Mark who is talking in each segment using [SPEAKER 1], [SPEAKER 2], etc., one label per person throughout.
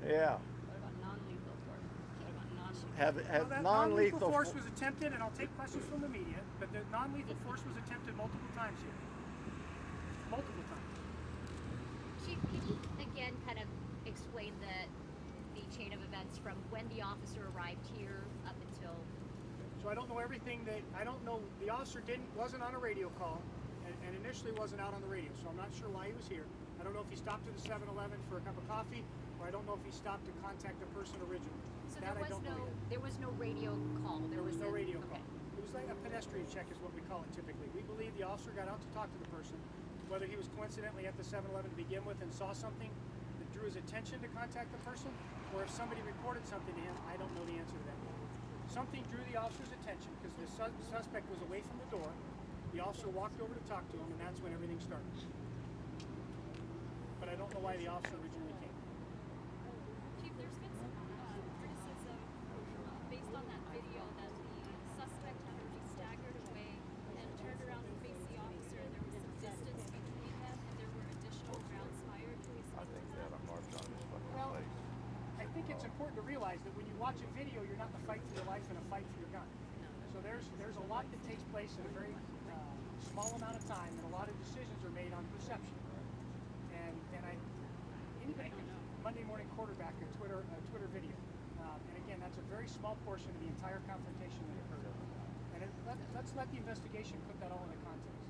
[SPEAKER 1] Yeah.
[SPEAKER 2] What about non-lethal force? What about non-lethal?
[SPEAKER 1] Have
[SPEAKER 3] non-lethal
[SPEAKER 1] non-lethal
[SPEAKER 3] force was attempted, and I'll take questions from the media, but the non-lethal force was attempted multiple times here. Multiple times.
[SPEAKER 4] Chief, can you again kind of explain the chain of events from when the officer arrived here up until?
[SPEAKER 3] So I don't know everything I don't know, the officer wasn't on a radio call, and initially wasn't out on the radio, so I'm not sure why he was here. I don't know if he stopped at the 7-Eleven for a cup of coffee, or I don't know if he stopped to contact the person originally.
[SPEAKER 4] So
[SPEAKER 3] that I don't know yet.
[SPEAKER 4] there was no radio call.
[SPEAKER 3] There was no radio
[SPEAKER 4] okay.
[SPEAKER 3] call. It was like a pedestrian check is what we call it typically. We believe the officer got out to talk to the person, whether he was coincidentally at the 7-Eleven to begin with and saw something that drew his attention to contact the person, or if somebody reported something to him. I don't know the answer to that. Something drew the officer's attention because the suspect was away from the door. The officer walked over to talk to him, and that's when everything started. But I don't know why the officer originally came.
[SPEAKER 2] Chief, there's been some criticism based on that video that the suspect had already staggered away and turned around and faced the officer, and there was some distance between them, and there were additional rounds fired.
[SPEAKER 5] I think they had a march on his fucking
[SPEAKER 3] Well,
[SPEAKER 5] place.
[SPEAKER 3] I think it's important to realize that when you watch a video, you're not in a fight for your life and a fight for your gun. So there's a lot that takes place in a very small amount of time, and a lot of decisions are made on perception. And anybody can Monday morning quarterback a Twitter video, and again, that's a very small portion of the entire confrontation that occurred. And let's let the investigation put that all into context.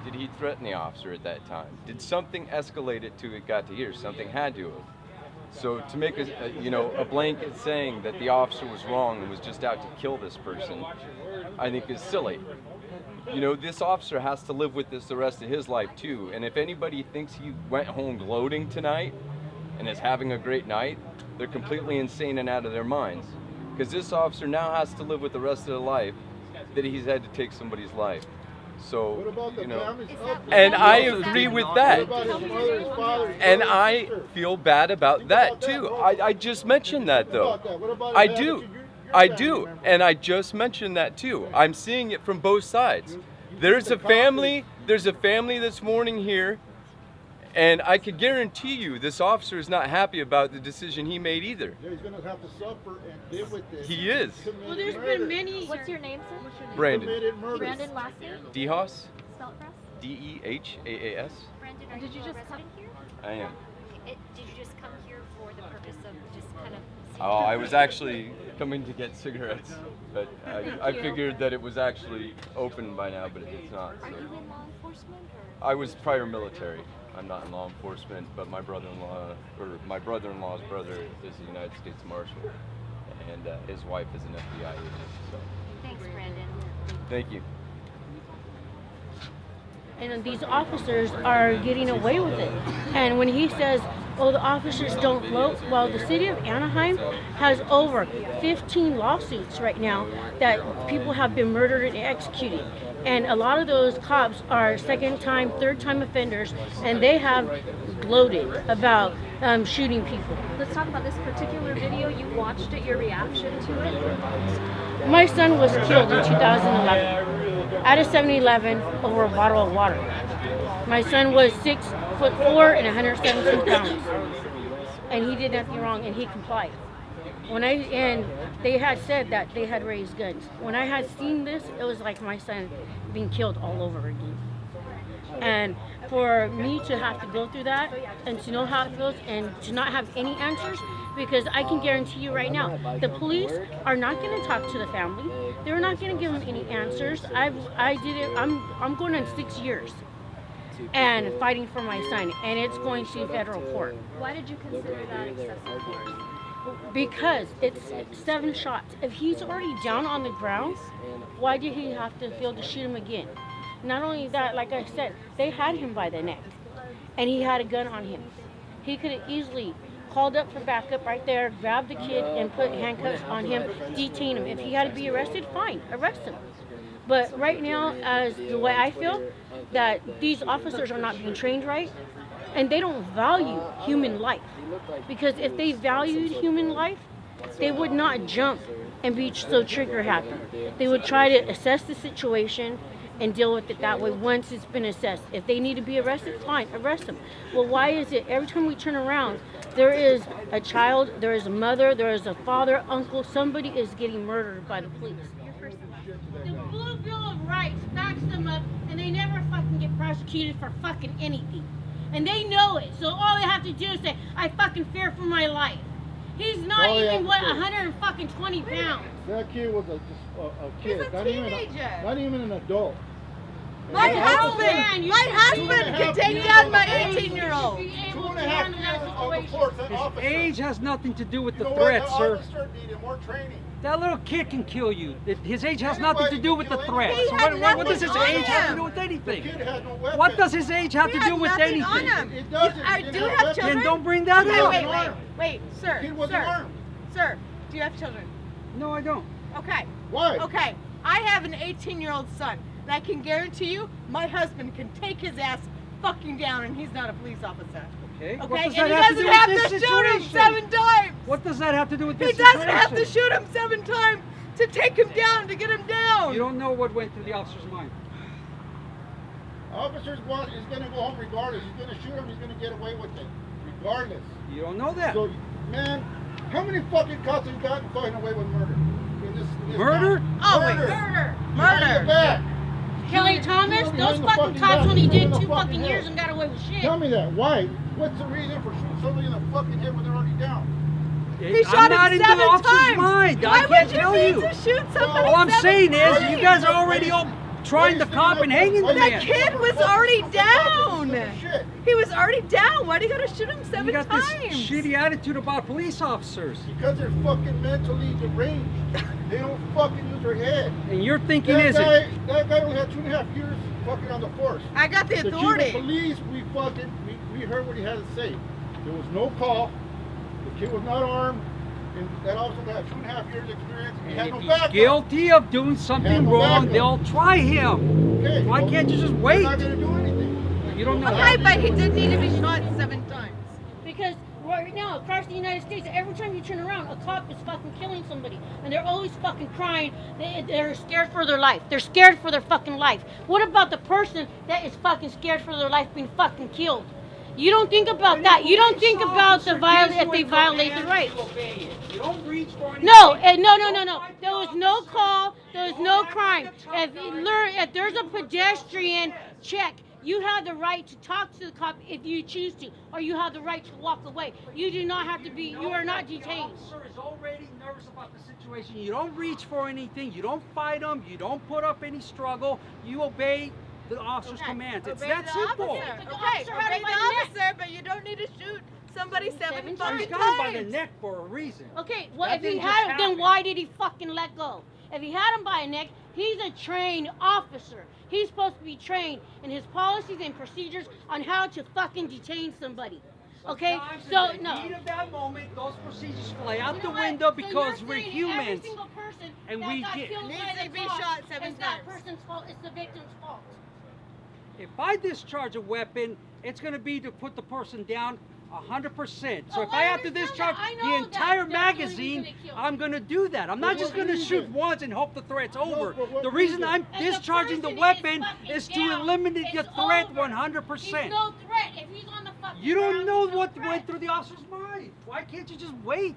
[SPEAKER 6] Did he threaten the officer at that time? Did something escalate it to it got to here? Something had to have. So to make a blanket saying that the officer was wrong and was just out to kill this person, I think is silly. This officer has to live with this the rest of his life too. And if anybody thinks he went home gloating tonight and is having a great night, they're completely insane and out of their minds. Because this officer now has to live with the rest of their life that he's had to take somebody's life. So, and I agree with that. And I feel bad about that too. I just mentioned that though. I do. And I just mentioned that too. I'm seeing it from both sides. There's a family that's mourning here, and I can guarantee you this officer is not happy about the decision he made either.
[SPEAKER 7] He's going to have to suffer and live with this.
[SPEAKER 6] He is.
[SPEAKER 4] Well, there's been many. What's your name, sir?
[SPEAKER 6] Brandon.
[SPEAKER 4] Brandon, last name?
[SPEAKER 6] DeHaas.
[SPEAKER 4] Spell it for us.
[SPEAKER 6] DeHaas.
[SPEAKER 4] Brandon, are you a resident here?
[SPEAKER 6] I am.
[SPEAKER 4] Did you just come here for the purpose of just kind of?
[SPEAKER 6] Oh, I was actually coming to get cigarettes, but I figured that it was actually open by now, but it's not.
[SPEAKER 4] Are you in law enforcement?
[SPEAKER 6] I was prior military. I'm not in law enforcement, but my brother-in-law's brother is a United States Marshal, and his wife is an FBI agent. So.
[SPEAKER 4] Thanks, Brandon.
[SPEAKER 6] Thank you.
[SPEAKER 8] And these officers are getting away with it. And when he says, oh, the officers don't gloat, well, the city of Anaheim has over 15 lawsuits right now that people have been murdered and executed. And a lot of those cops are second-time, third-time offenders, and they have gloated about shooting people.
[SPEAKER 2] Let's talk about this particular video. You watched it, your reaction to it?
[SPEAKER 8] My son was killed in 2011 at a 7-Eleven over a bottle of water. My son was 6'4" and 117 pounds, and he did nothing wrong, and he complied. And they had said that they had raised guns. When I had seen this, it was like my son being killed all over again. And for me to have to go through that and to know how it feels and to not have any answers, because I can guarantee you right now, the police are not going to talk to the family. They're not going to give them any answers. I'm going on 6 years and fighting for my son, and it's going to federal court.
[SPEAKER 2] Why did you consider that excessive force?
[SPEAKER 8] Because it's 7 shots. If he's already down on the ground, why did he have to feel to shoot him again? Not only that, like I said, they had him by the neck, and he had a gun on him. He could have easily called up for backup right there, grabbed the kid, and put handcuffs on him, detain him. If he had to be arrested, fine, arrest him. But right now, as the way I feel, that these officers are not being trained right, and they don't value human life. Because if they valued human life, they would not jump and be so trigger happy. They would try to assess the situation and deal with it that way once it's been assessed. If they need to be arrested, fine, arrest them. Well, why is it every time we turn around, there is a child, there is a mother, there is a father, uncle, somebody is getting murdered by the police. The Blue Bill of Rights backs them up, and they never fucking get prosecuted for fucking anything. And they know it, so all they have to do is say, I fucking fear for my life. He's not even, 120 pounds.
[SPEAKER 7] That kid was a kid,
[SPEAKER 1] He's a
[SPEAKER 7] not
[SPEAKER 1] teenager.
[SPEAKER 7] even an adult.
[SPEAKER 1] My
[SPEAKER 8] man,
[SPEAKER 1] husband
[SPEAKER 8] you
[SPEAKER 1] can take down my 18-year-old.
[SPEAKER 7] 2.5 years on the force, that officer.
[SPEAKER 9] Age has nothing to do with
[SPEAKER 7] You
[SPEAKER 9] the
[SPEAKER 7] know
[SPEAKER 9] threat,
[SPEAKER 7] what?
[SPEAKER 9] sir.
[SPEAKER 7] The officer needed more training.
[SPEAKER 9] That little kid can kill you. His age has nothing to
[SPEAKER 7] Anybody
[SPEAKER 9] do
[SPEAKER 7] can
[SPEAKER 9] with the
[SPEAKER 7] kill
[SPEAKER 9] threat.
[SPEAKER 1] He
[SPEAKER 9] So
[SPEAKER 1] had
[SPEAKER 9] what does his
[SPEAKER 1] nothing
[SPEAKER 9] age
[SPEAKER 1] on
[SPEAKER 9] have to
[SPEAKER 1] him.
[SPEAKER 9] do with
[SPEAKER 7] The
[SPEAKER 9] anything?
[SPEAKER 7] kid had no weapon.
[SPEAKER 9] What does his age have
[SPEAKER 1] He
[SPEAKER 9] to
[SPEAKER 1] had
[SPEAKER 9] do with
[SPEAKER 1] nothing on
[SPEAKER 9] anything?
[SPEAKER 1] him.
[SPEAKER 7] It doesn't.
[SPEAKER 1] I
[SPEAKER 7] He didn't
[SPEAKER 1] do
[SPEAKER 7] have
[SPEAKER 1] have
[SPEAKER 7] weapons.
[SPEAKER 1] children.
[SPEAKER 9] Then don't bring that
[SPEAKER 1] Okay,
[SPEAKER 9] up.
[SPEAKER 1] wait, sir.
[SPEAKER 7] Kid wasn't armed.
[SPEAKER 1] Sir, do you have children?
[SPEAKER 9] No, I don't.
[SPEAKER 1] Okay.
[SPEAKER 7] Why?
[SPEAKER 1] Okay. I have an 18-year-old son, and I can guarantee you, my husband can take his ass fucking down, and he's not a police officer.
[SPEAKER 9] Okay. What
[SPEAKER 1] Okay,
[SPEAKER 9] does
[SPEAKER 1] and
[SPEAKER 9] that
[SPEAKER 1] he doesn't
[SPEAKER 9] have to do
[SPEAKER 1] have
[SPEAKER 9] with
[SPEAKER 1] to
[SPEAKER 9] this
[SPEAKER 1] shoot him
[SPEAKER 9] situation?
[SPEAKER 1] 7 times.
[SPEAKER 9] What does that have to do with
[SPEAKER 1] He
[SPEAKER 9] this
[SPEAKER 1] doesn't have to
[SPEAKER 9] situation?
[SPEAKER 1] shoot him 7 times to take him down, to get him down.
[SPEAKER 9] You don't know what went through the officer's mind.
[SPEAKER 7] Officer's one is going to go home regardless. He's going to shoot him. He's going to get away with it, regardless.
[SPEAKER 9] You don't know that.
[SPEAKER 7] So, man, how many fucking cops have you gotten fighting away with murder? In this
[SPEAKER 9] Murder?
[SPEAKER 7] town?
[SPEAKER 1] Oh, wait,
[SPEAKER 7] Murder.
[SPEAKER 1] murder.
[SPEAKER 7] Behind the back.
[SPEAKER 8] Kelly Thomas,
[SPEAKER 7] Behind
[SPEAKER 8] those
[SPEAKER 7] the
[SPEAKER 8] fucking
[SPEAKER 7] fucking
[SPEAKER 8] cops
[SPEAKER 7] back.
[SPEAKER 8] only did
[SPEAKER 7] Behind the
[SPEAKER 8] 2
[SPEAKER 7] fucking
[SPEAKER 8] fucking
[SPEAKER 7] head.
[SPEAKER 8] years and got away with shit.
[SPEAKER 7] Tell me that. Why? What's the reason for shooting somebody in the fucking head when they're already down?
[SPEAKER 1] He
[SPEAKER 9] I'm
[SPEAKER 1] shot
[SPEAKER 9] not
[SPEAKER 1] him
[SPEAKER 9] into
[SPEAKER 1] 7
[SPEAKER 9] the officer's
[SPEAKER 1] times.
[SPEAKER 9] mind.
[SPEAKER 1] Why
[SPEAKER 9] I can't
[SPEAKER 1] would you
[SPEAKER 9] tell
[SPEAKER 1] need
[SPEAKER 9] you.
[SPEAKER 1] to shoot somebody
[SPEAKER 9] All I'm
[SPEAKER 1] 7
[SPEAKER 9] saying is,
[SPEAKER 1] times?
[SPEAKER 9] you guys are already all trying to cop and hanging the
[SPEAKER 1] The
[SPEAKER 9] man.
[SPEAKER 1] kid was already down.
[SPEAKER 7] Shit.
[SPEAKER 1] He was already down. Why do you gotta shoot him 7
[SPEAKER 9] You got
[SPEAKER 1] times?
[SPEAKER 9] this shitty attitude about police officers.
[SPEAKER 7] Because they're fucking mentally deranged. They don't fucking use their head.
[SPEAKER 9] And your thinking
[SPEAKER 7] That
[SPEAKER 9] is
[SPEAKER 7] guy only had 2.5 years fucking on the force.
[SPEAKER 1] I got the
[SPEAKER 7] The chief
[SPEAKER 1] authority.
[SPEAKER 7] of police, we heard what he had to say. There was no call. The kid was not armed. And that officer had 2.5 years experience. He had
[SPEAKER 9] if
[SPEAKER 7] no
[SPEAKER 9] he's
[SPEAKER 7] backup.
[SPEAKER 9] guilty of doing
[SPEAKER 7] Had
[SPEAKER 9] something
[SPEAKER 7] no
[SPEAKER 9] wrong,
[SPEAKER 7] backup.
[SPEAKER 9] they'll try him.
[SPEAKER 7] Okay,
[SPEAKER 9] Why
[SPEAKER 7] well,
[SPEAKER 9] can't you just
[SPEAKER 7] they're
[SPEAKER 9] wait?
[SPEAKER 7] not gonna do anything.
[SPEAKER 9] You don't know
[SPEAKER 1] Okay,
[SPEAKER 9] that.
[SPEAKER 1] but he did need to be shot 7 times.
[SPEAKER 8] Because right now, across the United States, every time you turn around, a cop is fucking killing somebody. And they're always fucking crying. They're scared for their life. They're scared for their fucking life. What about the person that is fucking scared for their life being fucking killed? You don't think about that. You don't think about the if they violate the rights.
[SPEAKER 9] You don't reach for anything.
[SPEAKER 8] No, no. There was no call. There was no crime. If there's a pedestrian check, you have the right to talk to the cop if you choose to, or you have the right to walk away. You do not have to be. You are not detained.
[SPEAKER 9] The officer is already nervous about the situation. You don't reach for anything. You don't fight them. You don't put up any struggle. You obey the officer's commands. It's
[SPEAKER 1] Obey
[SPEAKER 9] that
[SPEAKER 1] the
[SPEAKER 9] simple.
[SPEAKER 1] officer.
[SPEAKER 8] But the
[SPEAKER 1] Okay,
[SPEAKER 8] officer had
[SPEAKER 1] obey
[SPEAKER 8] him by
[SPEAKER 1] the
[SPEAKER 8] the neck.
[SPEAKER 1] officer, but you don't need to shoot somebody 7
[SPEAKER 8] 7
[SPEAKER 9] He's
[SPEAKER 1] fucking
[SPEAKER 9] got him by the
[SPEAKER 1] times.
[SPEAKER 9] neck for a reason.
[SPEAKER 8] Okay, well,
[SPEAKER 9] That
[SPEAKER 8] if he
[SPEAKER 9] didn't
[SPEAKER 8] had
[SPEAKER 9] just
[SPEAKER 8] him, then
[SPEAKER 9] happen.
[SPEAKER 8] why did he fucking let go? If he had him by a neck, he's a trained officer. He's supposed to be trained in his policies and procedures on how to fucking detain somebody. Okay,
[SPEAKER 9] Sometimes
[SPEAKER 8] so
[SPEAKER 9] in the
[SPEAKER 8] no.
[SPEAKER 9] heat of that moment, those procedures fly out
[SPEAKER 8] You
[SPEAKER 9] the
[SPEAKER 8] know what?
[SPEAKER 9] window
[SPEAKER 8] So
[SPEAKER 9] because
[SPEAKER 8] you're
[SPEAKER 9] we're
[SPEAKER 8] saying
[SPEAKER 9] humans.
[SPEAKER 8] Every single person
[SPEAKER 9] and
[SPEAKER 8] that
[SPEAKER 9] we
[SPEAKER 8] got
[SPEAKER 9] get-
[SPEAKER 8] killed
[SPEAKER 1] Needs
[SPEAKER 8] by
[SPEAKER 1] to
[SPEAKER 8] the
[SPEAKER 1] be
[SPEAKER 8] cops,
[SPEAKER 1] shot 7
[SPEAKER 8] it's that
[SPEAKER 1] times.
[SPEAKER 8] person's fault. It's the victim's fault.
[SPEAKER 9] If I discharge a weapon, it's going to be to put the person down 100%. So
[SPEAKER 8] Oh,
[SPEAKER 9] if
[SPEAKER 8] I
[SPEAKER 9] I have to
[SPEAKER 8] understand
[SPEAKER 9] discharge
[SPEAKER 8] that. I
[SPEAKER 9] the
[SPEAKER 8] know
[SPEAKER 9] entire
[SPEAKER 8] that. That's the only
[SPEAKER 9] magazine,
[SPEAKER 8] reason they kill.
[SPEAKER 9] I'm going to do that. I'm not
[SPEAKER 7] But
[SPEAKER 9] just
[SPEAKER 7] what
[SPEAKER 9] going to shoot
[SPEAKER 7] reason?
[SPEAKER 9] once and hope the threat's over.
[SPEAKER 7] but what
[SPEAKER 9] The reason
[SPEAKER 7] reason?
[SPEAKER 9] I'm
[SPEAKER 8] And the
[SPEAKER 9] discharging the
[SPEAKER 8] person
[SPEAKER 9] weapon
[SPEAKER 8] fucking
[SPEAKER 9] is to
[SPEAKER 8] down.
[SPEAKER 9] eliminate the
[SPEAKER 8] It's
[SPEAKER 9] threat
[SPEAKER 8] over.
[SPEAKER 9] 100%.
[SPEAKER 8] He's no threat. If he's on the fucking
[SPEAKER 9] You don't
[SPEAKER 8] ground,
[SPEAKER 9] know
[SPEAKER 8] he's no
[SPEAKER 9] what
[SPEAKER 8] threat.
[SPEAKER 9] went through the officer's mind. Why can't you just wait?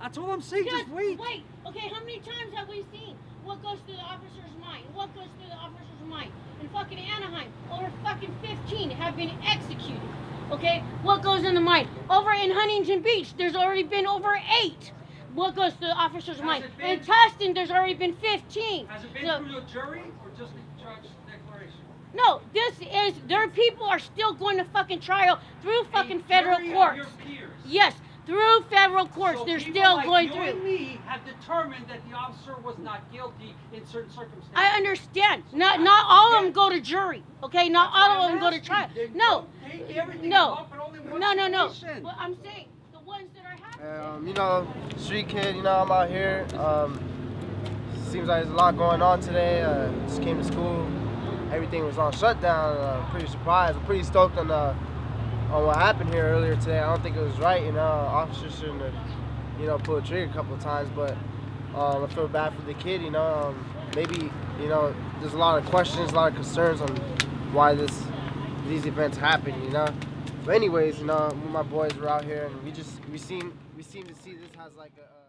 [SPEAKER 9] That's all I'm saying.
[SPEAKER 8] Because,
[SPEAKER 9] Just wait.
[SPEAKER 8] Okay, how many times have we seen what goes through the officer's mind? What goes through the officer's mind? In fucking Anaheim, over fucking 15 have been executed. Okay, what goes in the mind? Over in Huntington Beach, there's already been over 8. What goes through the officer's mind?
[SPEAKER 9] it been-
[SPEAKER 8] In Tustin, there's already been 15.
[SPEAKER 9] Has it been
[SPEAKER 8] So-
[SPEAKER 9] through a jury or just a judge's declaration?
[SPEAKER 8] No, their people are still going to fucking trial through fucking federal
[SPEAKER 9] jury of
[SPEAKER 8] courts.
[SPEAKER 9] your peers.
[SPEAKER 8] Yes, through federal courts,
[SPEAKER 9] So
[SPEAKER 8] they're
[SPEAKER 9] people
[SPEAKER 8] still
[SPEAKER 9] like
[SPEAKER 8] going
[SPEAKER 9] you
[SPEAKER 8] through.
[SPEAKER 9] and me have determined that the officer was not guilty in certain circumstances.
[SPEAKER 8] I understand. Not all of them go to jury. Okay, not all of them go to trial. No, no. No. But I'm saying the ones that are happening.
[SPEAKER 10] You know, street kid, you know, I'm out here. Seems like there's a lot going on today. Just came to school. Everything was on shutdown. Pretty surprised. I'm pretty stoked on what happened here earlier today. I don't think it was right, you know. Officers shouldn't have, you know, pulled the trigger a couple of times, but I feel bad for the kid, you know. Maybe you know, there's a lot of questions, a lot of concerns on why these events happen, you know. But anyways, you know, my boys were out here, and we seem to see this as like a